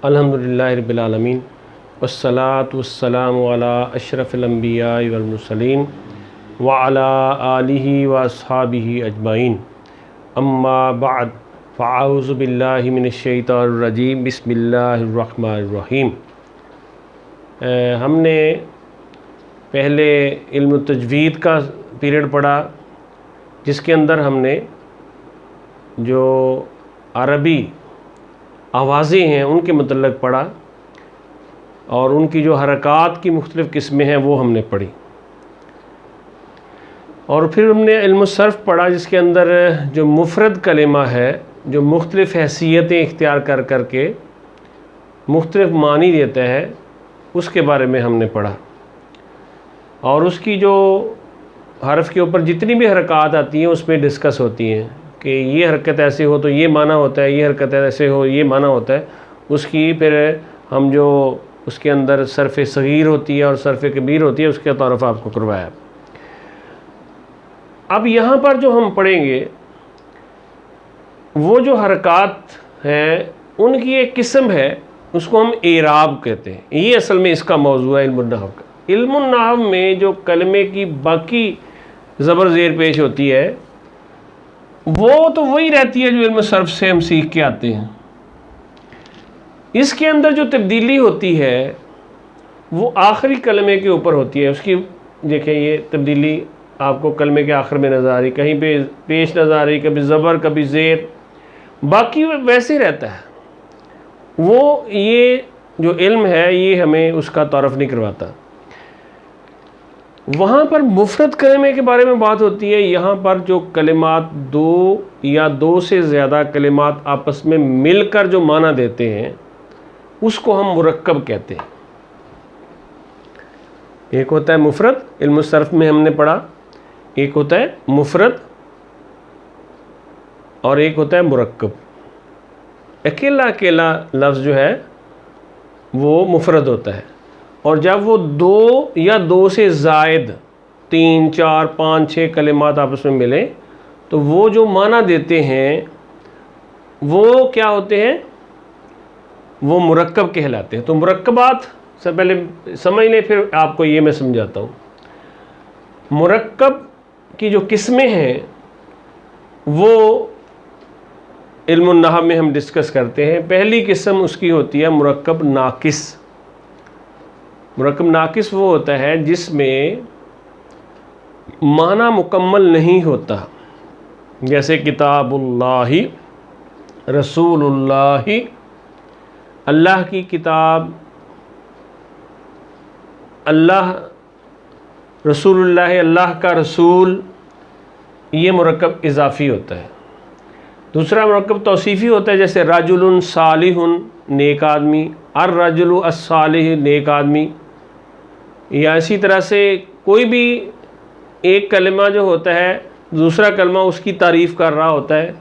الحمدللہ رب العالمین والصلاة والسلام علی اشرف الانبیاء والمرسلین وعلی آلہ واصحابہ اجمعین اما بعد فاعوذ باللہ من الشیطان الرجیم بسم اللہ الرحمن الرحیم۔ ہم نے پہلے علم تجوید کا پیریڈ پڑھا جس کے اندر ہم نے جو عربی آوازیں ہیں ان کے متعلق پڑھا اور ان کی جو حرکات کی مختلف قسمیں ہیں وہ ہم نے پڑھی، اور پھر ہم نے علم الصرف پڑھا جس کے اندر جو مفرد کلمہ ہے جو مختلف حیثیتیں اختیار کر کر کے مختلف معنی دیتا ہے اس کے بارے میں ہم نے پڑھا، اور اس کی جو حرف کے اوپر جتنی بھی حرکات آتی ہیں اس میں ڈسکس ہوتی ہیں کہ یہ حرکت ایسے ہو تو یہ معنی ہوتا ہے، یہ حرکت ایسے ہو یہ معنی ہوتا ہے۔ اس کی پھر ہم جو اس کے اندر صرف صغیر ہوتی ہے اور صرف کبیر ہوتی ہے اس کا تعارف آپ کو کروایا۔ اب یہاں پر جو ہم پڑھیں گے وہ جو حرکات ہیں ان کی ایک قسم ہے، اس کو ہم اعراب کہتے ہیں۔ یہ اصل میں اس کا موضوع ہے علم النحو کا۔ علم النحو میں جو کلمے کی باقی زبر زیر پیش ہوتی ہے وہ تو وہی رہتی ہے جو علم صرف سے ہم سیکھ کے آتے ہیں۔ اس کے اندر جو تبدیلی ہوتی ہے وہ آخری کلمے کے اوپر ہوتی ہے۔ اس کی دیکھیں یہ تبدیلی آپ کو کلمے کے آخر میں نظر آ رہی، کہیں پہ پیش نظر آ رہی، کبھی زبر کبھی زیر، باقی ویسے ہی رہتا ہے۔ وہ یہ جو علم ہے یہ ہمیں اس کا تعارف نہیں کرواتا۔ وہاں پر مفرد کلمے کے بارے میں بات ہوتی ہے، یہاں پر جو کلمات دو یا دو سے زیادہ کلمات آپس میں مل کر جو معنی دیتے ہیں اس کو ہم مرکب کہتے ہیں۔ ایک ہوتا ہے مفرد، علم الصرف میں ہم نے پڑھا، ایک ہوتا ہے مفرد اور ایک ہوتا ہے مرکب۔ اکیلا اکیلا لفظ جو ہے وہ مفرد ہوتا ہے، اور جب وہ دو یا دو سے زائد 3 4 5 6 کلمات آپس میں ملیں تو وہ جو معنی دیتے ہیں وہ کیا ہوتے ہیں؟ وہ مرکب کہلاتے ہیں۔ تو مرکبات سے پہلے سمجھ لیں پھر آپ کو یہ میں سمجھاتا ہوں۔ مرکب کی جو قسمیں ہیں وہ علم النحو میں ہم ڈسکس کرتے ہیں۔ پہلی قسم اس کی ہوتی ہے مرکب ناقص۔ مرکب ناقص وہ ہوتا ہے جس میں معنی مکمل نہیں ہوتا، جیسے کتاب اللہ، رسول اللہ، اللہ کی کتاب، اللہ، رسول اللہ، اللہ کا رسول، یہ مرکب اضافی ہوتا ہے۔ دوسرا مرکب توصیفی ہوتا ہے، جیسے رجل صالح، نیک آدمی، الرجل الصالح، نیک آدمی، یا اسی طرح سے کوئی بھی ایک کلمہ جو ہوتا ہے دوسرا کلمہ اس کی تعریف کر رہا ہوتا ہے،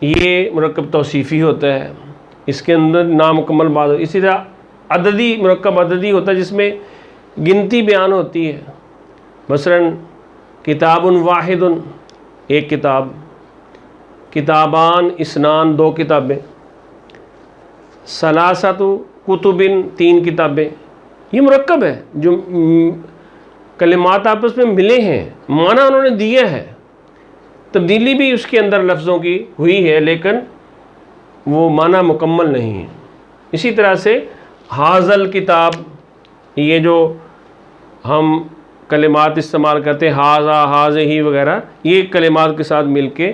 یہ مرکب توصیفی ہوتا ہے، اس کے اندر نامکمل بات ہو۔ اسی طرح عددی مرکب عددی ہوتا ہے جس میں گنتی بیان ہوتی ہے، مثلا کتاب واحد، ایک کتاب، کتابان اثنان، 2 کتابیں، ثلاثۃ کتب، 3 کتابیں۔ یہ مرکب ہے جو کلمات آپس میں ملے ہیں، معنی انہوں نے دیا ہے، تبدیلی بھی اس کے اندر لفظوں کی ہوئی ہے لیکن وہ معنی مکمل نہیں ہے۔ اسی طرح سے حاضل کتاب، یہ جو ہم کلمات استعمال کرتے ہیں حاضہ، حاضہی وغیرہ، یہ کلمات کے ساتھ مل کے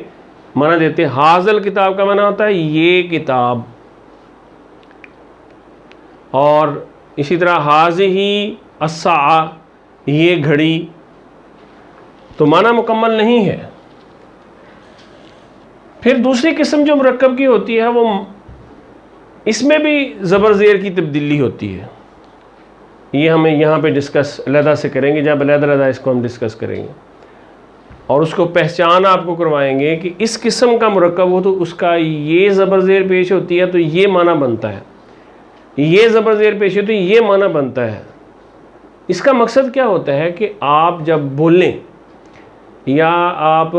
معنی دیتے ہیں۔ حاضل کتاب کا معنی ہوتا ہے یہ کتاب، اور اسی طرح حاضہی الساعہ، یہ گھڑی، تو معنی مکمل نہیں ہے۔ پھر دوسری قسم جو مرکب کی ہوتی ہے وہ اس میں بھی زبر زیر کی تبدیلی ہوتی ہے، یہ ہمیں یہاں پہ ڈسکس علیحدہ سے کریں گے جب علیحدہ علیحدہ اس کو ہم ڈسکس کریں گے، اور اس کو پہچان آپ کو کروائیں گے کہ اس قسم کا مرکب ہو تو اس کا یہ زبر زیر پیش ہوتی ہے تو یہ معنی بنتا ہے، یہ زبر زیر پیش ہوتی ہے تو یہ معنی بنتا ہے۔ اس کا مقصد کیا ہوتا ہے کہ آپ جب بولیں یا آپ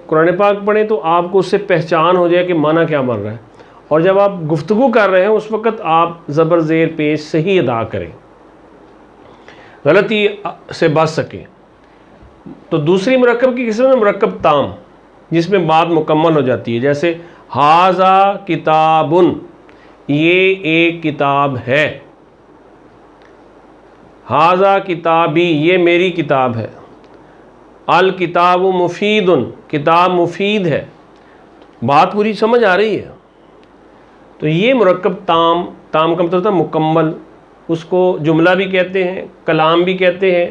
قرآن پاک پڑھیں تو آپ کو اس سے پہچان ہو جائے کہ معنی کیا بن رہا ہے، اور جب آپ گفتگو کر رہے ہیں اس وقت آپ زبر زیر پیش صحیح ادا کریں، غلطی سے بچ سکیں۔ تو دوسری مرکب کی قسم ہے مرکب تام، جس میں بات مکمل ہو جاتی ہے، جیسے ھذا کتاب، یہ ایک کتاب ہے، ھذا کتابی، یہ میری کتاب ہے، الکتاب مفید، کتاب مفید ہے۔ بات پوری سمجھ آ رہی ہے؟ تو یہ مرکب تام، تام کا مطلب ہوتا ہے مکمل، اس کو جملہ بھی کہتے ہیں، کلام بھی کہتے ہیں۔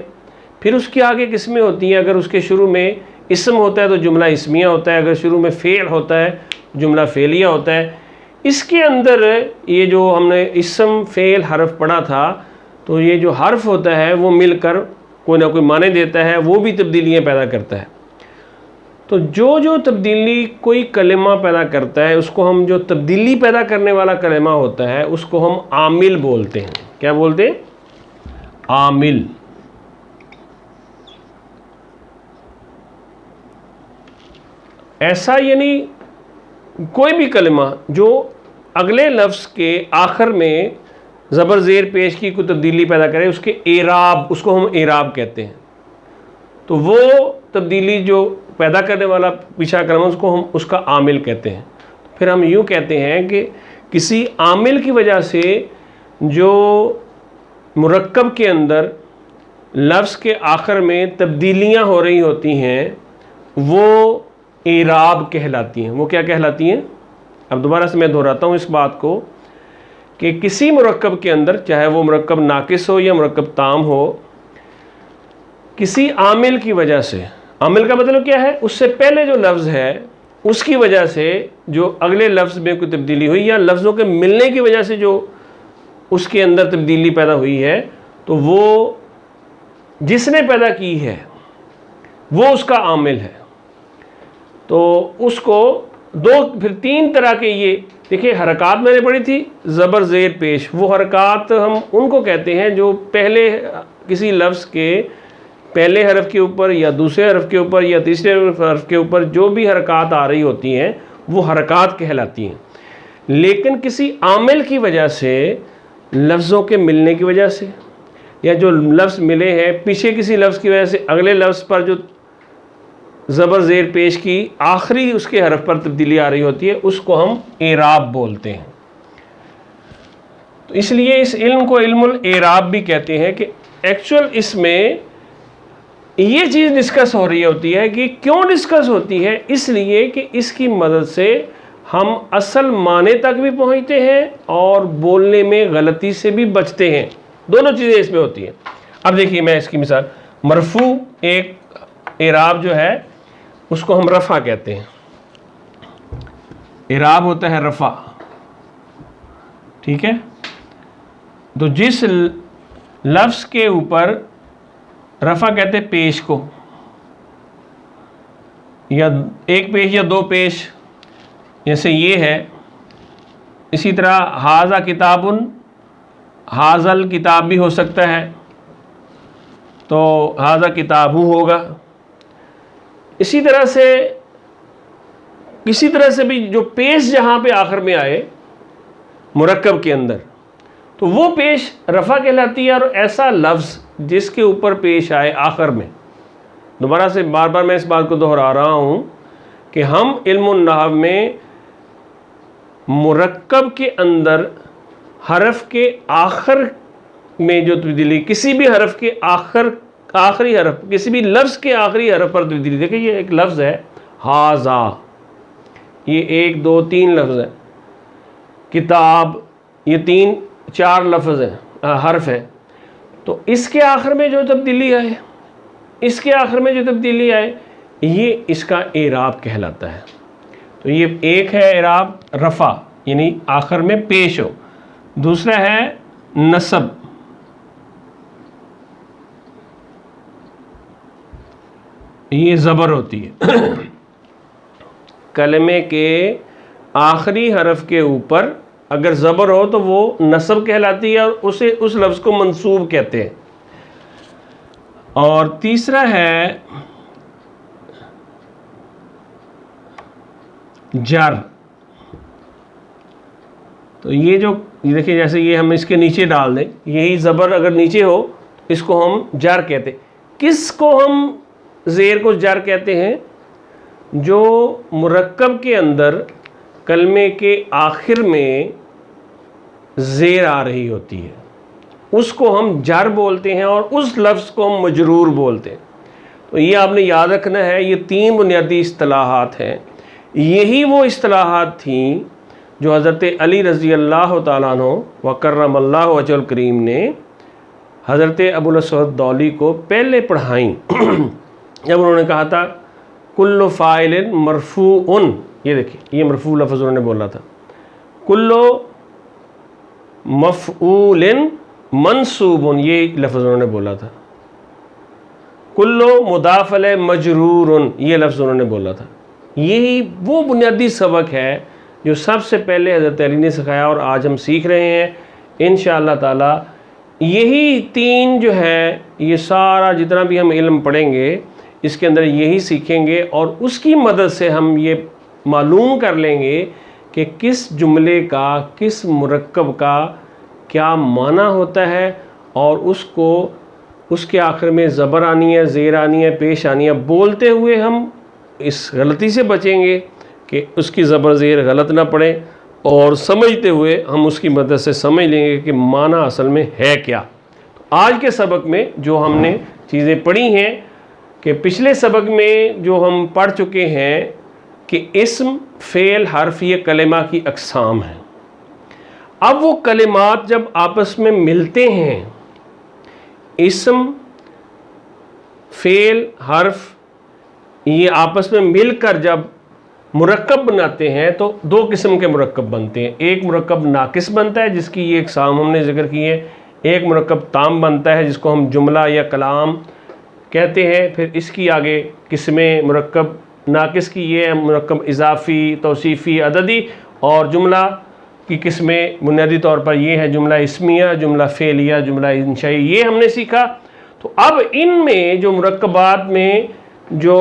پھر اس کی آگے قسمیں ہوتی ہیں، اگر اس کے شروع میں اسم ہوتا ہے تو جملہ اسمیہ ہوتا ہے، اگر شروع میں فعل ہوتا ہے جملہ فعلیہ ہوتا ہے۔ اس کے اندر یہ جو ہم نے اسم فعل حرف پڑھا تھا، تو یہ جو حرف ہوتا ہے وہ مل کر کوئی نہ کوئی معنی دیتا ہے، وہ بھی تبدیلیاں پیدا کرتا ہے۔ تو جو تبدیلی کوئی کلمہ پیدا کرتا ہے، اس کو ہم، جو تبدیلی پیدا کرنے والا کلمہ ہوتا ہے اس کو ہم عامل بولتے ہیں۔ کیا بولتے ہیں؟ عامل۔ ایسا یعنی کوئی بھی کلمہ جو اگلے لفظ کے آخر میں زبر زیر پیش کی کوئی تبدیلی پیدا کرے، اس کے اعراب، اس کو ہم اعراب کہتے ہیں۔ تو وہ تبدیلی جو پیدا کرنے والا پیچھا کلمہ، اس کو ہم اس کا عامل کہتے ہیں۔ پھر ہم یوں کہتے ہیں کہ کسی عامل کی وجہ سے جو مرکب کے اندر لفظ کے آخر میں تبدیلیاں ہو رہی ہوتی ہیں وہ اعراب کہلاتی ہیں۔ وہ کیا کہلاتی ہیں؟ اب دوبارہ سے میں دہراتا ہوں اس بات کو کہ کسی مرکب کے اندر، چاہے وہ مرکب ناقص ہو یا مرکب تام ہو، کسی عامل کی وجہ سے، عامل کا مطلب کیا ہے؟ اس سے پہلے جو لفظ ہے اس کی وجہ سے جو اگلے لفظ میں کوئی تبدیلی ہوئی، یا لفظوں کے ملنے کی وجہ سے جو اس کے اندر تبدیلی پیدا ہوئی ہے، تو وہ جس نے پیدا کی ہے وہ اس کا عامل ہے۔ تو اس کو پھر تین طرح کے، یہ دیکھیں حرکات میں نے پڑھی تھی، زبر زیر پیش، وہ حرکات ہم ان کو کہتے ہیں جو پہلے کسی لفظ کے پہلے حرف کے اوپر یا دوسرے حرف کے اوپر یا تیسرے حرف کے اوپر جو بھی حرکات آ رہی ہوتی ہیں وہ حرکات کہلاتی ہیں۔ لیکن کسی عامل کی وجہ سے، لفظوں کے ملنے کی وجہ سے، یا جو لفظ ملے ہیں پیچھے کسی لفظ کی وجہ سے اگلے لفظ پر جو زبر زیر پیش کی آخری اس کے حرف پر تبدیلی آ رہی ہوتی ہے، اس کو ہم اعراب بولتے ہیں۔ تو اس لیے اس علم کو علم الاعراب بھی کہتے ہیں کہ ایکچول اس میں یہ چیز ڈسکس ہو رہی ہوتی ہے۔ کہ کیوں ڈسکس ہوتی ہے؟ اس لیے کہ اس کی مدد سے ہم اصل معنی تک بھی پہنچتے ہیں اور بولنے میں غلطی سے بھی بچتے ہیں، دونوں چیزیں اس میں ہوتی ہیں۔ اب دیکھیے میں اس کی مثال، مرفوع ایک اعراب جو ہے اس کو ہم رفع کہتے ہیں، اعراب ہوتا ہے رفع، ٹھیک ہے؟ تو جس لفظ کے اوپر رفع کہتے ہیں پیش کو، یا ایک پیش یا دو پیش، جیسے یہ ہے، اسی طرح ھذا کتاب، ھذا الکتاب بھی ہو سکتا ہے، تو ھذا کتاب ہوگا۔ اسی طرح سے کسی طرح سے بھی جو پیش جہاں پہ آخر میں آئے مرکب کے اندر، تو وہ پیش رفع کہلاتی ہے۔ اور ایسا لفظ جس کے اوپر پیش آئے آخر میں، دوبارہ سے بار بار میں اس بات کو دہرا رہا ہوں کہ ہم علم النحو میں مرکب کے اندر حرف کے آخر میں جو تبدیلی، کسی بھی حرف کے آخری حرف، کسی بھی لفظ کے آخری حرف پر تبدیلی، دیکھیں یہ ایک لفظ ہے ھذا، یہ ایک دو تین لفظ ہے، کتاب یہ تین چار لفظ ہیں، حرف ہیں، تو اس کے آخر میں جو تبدیلی آئے، اس کے آخر میں جو تبدیلی آئے، یہ اس کا اعراب کہلاتا ہے۔ تو یہ ایک ہے اعراب رفع، یعنی آخر میں پیش ہو، دوسرا ہے نصب، یہ زبر ہوتی ہے، کلمے کے آخری حرف کے اوپر اگر زبر ہو تو وہ نصب کہلاتی ہے اور اسے اس لفظ کو منصوب کہتے ہیں۔ اور تیسرا ہے جر، تو یہ جو دیکھیں جیسے یہ ہم اس کے نیچے ڈال دیں، یہی زبر اگر نیچے ہو اس کو ہم جر کہتے ہیں۔ کس کو ہم زیر کو جر کہتے ہیں؟ جو مرکب کے اندر کلمے کے آخر میں زیر آ رہی ہوتی ہے اس کو ہم جر بولتے ہیں، اور اس لفظ کو ہم مجرور بولتے ہیں۔ تو یہ آپ نے یاد رکھنا ہے، یہ 3 بنیادی اصطلاحات ہیں۔ یہی وہ اصطلاحات تھیں جو حضرت علی رضی اللہ تعالیٰ عنہ وکرم اللہ وجہ الکریم نے حضرت ابو الاسود دولی کو پہلے پڑھائیں جب انہوں نے کہا تھا کل فاعل مرفوع، یہ دیکھیں یہ مرفوع لفظ انہوں نے بولا تھا، کل مفعول منصوب، یہ لفظ انہوں نے بولا تھا، کل مضاف الیہ مجرور، یہ لفظ انہوں نے بولا تھا۔ یہی وہ بنیادی سبق ہے جو سب سے پہلے حضرت علی نے سکھایا، اور آج ہم سیکھ رہے ہیں انشاءاللہ تعالی۔ یہی 3 جو ہے، یہ سارا جتنا بھی ہم علم پڑھیں گے اس کے اندر یہی سیکھیں گے، اور اس کی مدد سے ہم یہ معلوم کر لیں گے کہ کس جملے کا، کس مرکب کا کیا معنی ہوتا ہے، اور اس کو اس کے آخر میں زبر آنی ہے، زیر آنی ہے، پیش آنی ہے۔ بولتے ہوئے ہم اس غلطی سے بچیں گے کہ اس کی زبر زیر غلط نہ پڑے، اور سمجھتے ہوئے ہم اس کی مدد سے سمجھ لیں گے کہ معنی اصل میں ہے کیا۔ آج کے سبق میں جو ہم نے چیزیں پڑھی ہیں، کہ پچھلے سبق میں جو ہم پڑھ چکے ہیں کہ اسم، فعل، حرف یہ کلمہ کی اقسام ہیں۔ اب وہ کلمات جب آپس میں ملتے ہیں، اسم، فعل، حرف یہ آپس میں مل کر جب مرکب بناتے ہیں تو 2 قسم کے مرکب بنتے ہیں۔ ایک مرکب ناقص بنتا ہے جس کی یہ اقسام ہم نے ذکر کی ہے، ایک مرکب تام بنتا ہے جس کو ہم جملہ یا کلام کہتے ہیں۔ پھر اس کی آگے قسمیں مرکب ناقص کی یہ ہے مرکب اضافی، توصیفی، عددی، اور جملہ کی قسمیں بنیادی طور پر یہ ہے جملہ اسمیہ، جملہ فعلیہ، جملہ انشائی، یہ ہم نے سیکھا۔ تو اب ان میں جو مرکبات میں جو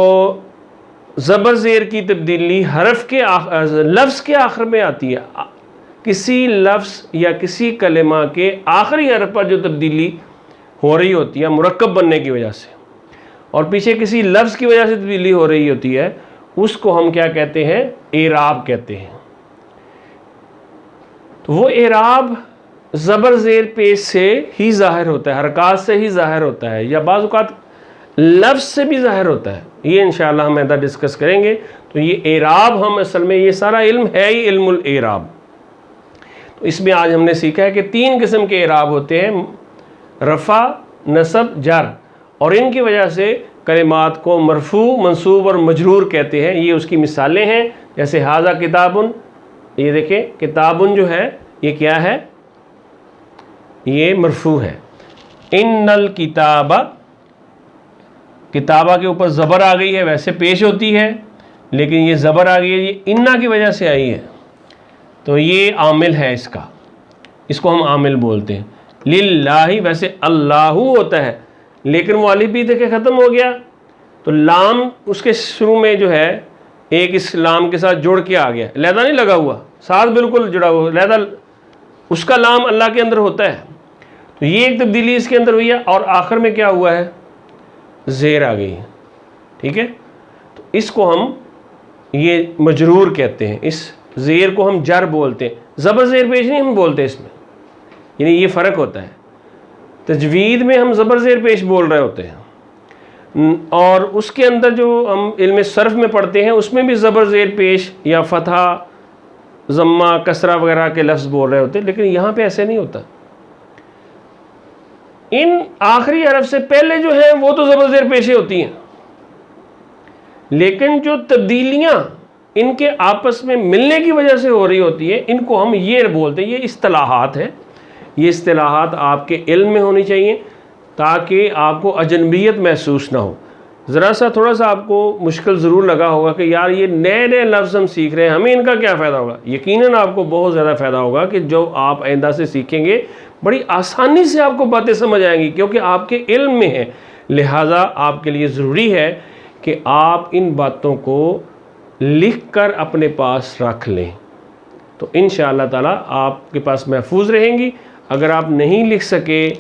زبر زیر کی تبدیلی حرف کے لفظ کے آخر میں آتی ہے، کسی لفظ یا کسی کلمہ کے آخری حرف پر جو تبدیلی ہو رہی ہوتی ہے مرکب بننے کی وجہ سے، اور پیچھے کسی لفظ کی وجہ سے تبدیلی ہو رہی ہوتی ہے، اس کو ہم کیا کہتے ہیں؟ اعراب کہتے ہیں۔ تو وہ اعراب زبر زیر پیش سے ہی ظاہر ہوتا ہے، حرکات سے ہی ظاہر ہوتا ہے، یا بعض اوقات لفظ سے بھی ظاہر ہوتا ہے۔ یہ انشاءاللہ ہم ایدہ ڈسکس کریں گے۔ تو یہ اعراب ہم اصل میں یہ سارا علم ہے ہی علم الاعراب۔ تو اس میں آج ہم نے سیکھا ہے کہ 3 قسم کے اعراب ہوتے ہیں، رفع، نصب، جر، اور ان کی وجہ سے کلمات کو مرفوع، منصوب اور مجرور کہتے ہیں۔ یہ اس کی مثالیں ہیں، جیسے ھذا کتابن، یہ دیکھیں کتابن جو ہے یہ کیا ہے؟ یہ مرفوع ہے۔ ان الکتاب، کتابہ کے اوپر زبر آ گئی ہے، ویسے پیش ہوتی ہے لیکن یہ زبر آ گئی ہے، یہ انا کی وجہ سے آئی ہے، تو یہ عامل ہے اس کو ہم عامل بولتے ہیں۔ للہ، ویسے اللہ ہوتا ہے لیکن وہ الف بھی دیکھے ختم ہو گیا، تو لام اس کے شروع میں جو ہے ایک اس لام کے ساتھ جوڑ کے آ گیا، علیحدہ نہیں لگا ہوا، ساتھ بالکل جڑا ہوا، علیحدہ اس کا لام اللہ کے اندر ہوتا ہے۔ تو یہ ایک تبدیلی اس کے اندر ہوئی ہے، اور آخر میں کیا ہوا ہے؟ زیر آ گئی ہے، ٹھیک ہے۔ تو اس کو ہم یہ مجرور کہتے ہیں، اس زیر کو ہم جر بولتے ہیں، زبر زیر پیش نہیں ہم بولتے اس میں، یعنی یہ فرق ہوتا ہے۔ تجوید میں ہم زبر زیر پیش بول رہے ہوتے ہیں، اور اس کے اندر جو ہم علم صرف میں پڑھتے ہیں اس میں بھی زبر زیر پیش یا فتحہ، ضمہ، کسرہ وغیرہ کے لفظ بول رہے ہوتے ہیں، لیکن یہاں پہ ایسے نہیں ہوتا۔ ان آخری حرف سے پہلے جو ہیں وہ تو زبر زیر پیشیں ہوتی ہیں، لیکن جو تبدیلیاں ان کے آپس میں ملنے کی وجہ سے ہو رہی ہوتی ہے ان کو ہم یہ بولتے ہیں۔ یہ اصطلاحات ہیں، یہ اصطلاحات آپ کے علم میں ہونی چاہیے تاکہ آپ کو اجنبیت محسوس نہ ہو۔ ذرا سا تھوڑا سا آپ کو مشکل ضرور لگا ہوگا کہ یار یہ نئے نئے لفظ ہم سیکھ رہے ہیں، ہمیں ان کا کیا فائدہ ہوگا؟ یقیناً آپ کو بہت زیادہ فائدہ ہوگا کہ جو آپ آئندہ سے سیکھیں گے بڑی آسانی سے آپ کو باتیں سمجھ آئیں گی، کیونکہ آپ کے علم میں ہے۔ لہٰذا آپ کے لیے ضروری ہے کہ آپ ان باتوں کو لکھ کر اپنے پاس رکھ لیں، تو انشاءاللہ تعالی آپ کے پاس محفوظ رہیں گی۔ اگر آپ نہیں لکھ سکے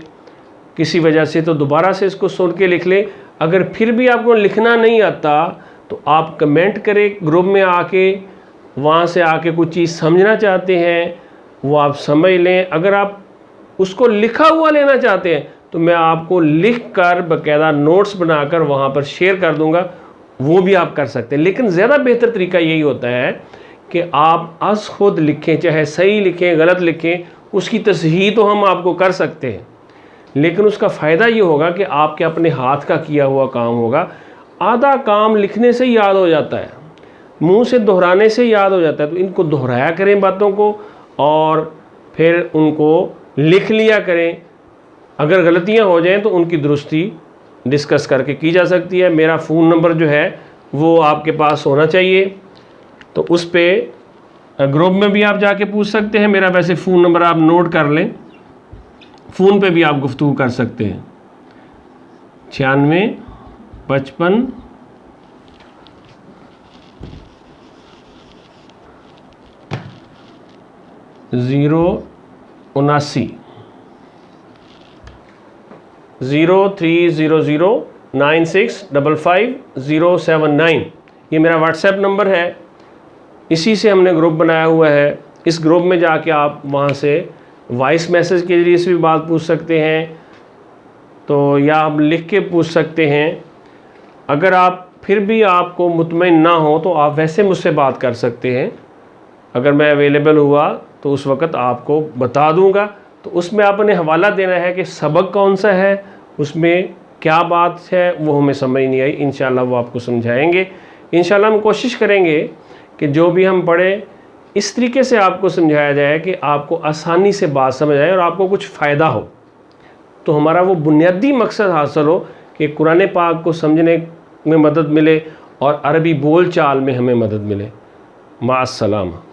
کسی وجہ سے تو دوبارہ سے اس کو سن کے لکھ لیں۔ اگر پھر بھی آپ کو لکھنا نہیں آتا تو آپ کمنٹ کریں گروپ میں آ کے، وہاں سے آ کے کوئی چیز سمجھنا چاہتے ہیں وہ آپ سمجھ لیں۔ اگر آپ اس کو لکھا ہوا لینا چاہتے ہیں تو میں آپ کو لکھ کر باقاعدہ نوٹس بنا کر وہاں پر شیئر کر دوں گا، وہ بھی آپ کر سکتے ہیں۔ لیکن زیادہ بہتر طریقہ یہی ہوتا ہے کہ آپ از خود لکھیں، چاہے صحیح لکھیں غلط لکھیں، اس کی تصحیح تو ہم آپ کو کر سکتے ہیں، لیکن اس کا فائدہ یہ ہوگا کہ آپ کے اپنے ہاتھ کا کیا ہوا کام ہوگا۔ آدھا کام لکھنے سے یاد ہو جاتا ہے، منہ سے دہرانے سے یاد ہو جاتا ہے، تو ان کو دہرایا کریں باتوں کو اور پھر ان کو لکھ لیا کریں۔ اگر غلطیاں ہو جائیں تو ان کی درستی ڈسکس کر کے کی جا سکتی ہے۔ میرا فون نمبر جو ہے وہ آپ کے پاس ہونا چاہیے، تو اس پہ گروپ میں بھی آپ جا کے پوچھ سکتے ہیں۔ میرا ویسے فون نمبر آپ نوٹ کر لیں، فون پہ بھی آپ گفتگو کر سکتے ہیں۔ 96 55 079 030096555079 یہ میرا واٹس ایپ نمبر ہے، اسی سے ہم نے گروپ بنایا ہوا ہے۔ اس گروپ میں جا کے آپ وہاں سے وائس میسیج کے ذریعے سے بھی بات پوچھ سکتے ہیں، تو یا آپ لکھ کے پوچھ سکتے ہیں۔ اگر آپ پھر بھی آپ کو مطمئن نہ ہو تو آپ ویسے مجھ سے بات کر سکتے ہیں، اگر میں اویلیبل ہوا تو اس وقت آپ کو بتا دوں گا۔ تو اس میں آپ نے حوالہ دینا ہے کہ سبق کون سا ہے، اس میں کیا بات ہے، وہ ہمیں سمجھ نہیں آئی، انشاءاللہ وہ آپ کو سمجھائیں گے۔ انشاءاللہ ہم کوشش کریں گے کہ جو بھی ہم پڑھیں اس طریقے سے آپ کو سمجھایا جائے کہ آپ کو آسانی سے بات سمجھ آئے اور آپ کو کچھ فائدہ ہو، تو ہمارا وہ بنیادی مقصد حاصل ہو کہ قرآن پاک کو سمجھنے میں مدد ملے اور عربی بول چال میں ہمیں مدد ملے۔ مع السلامہ۔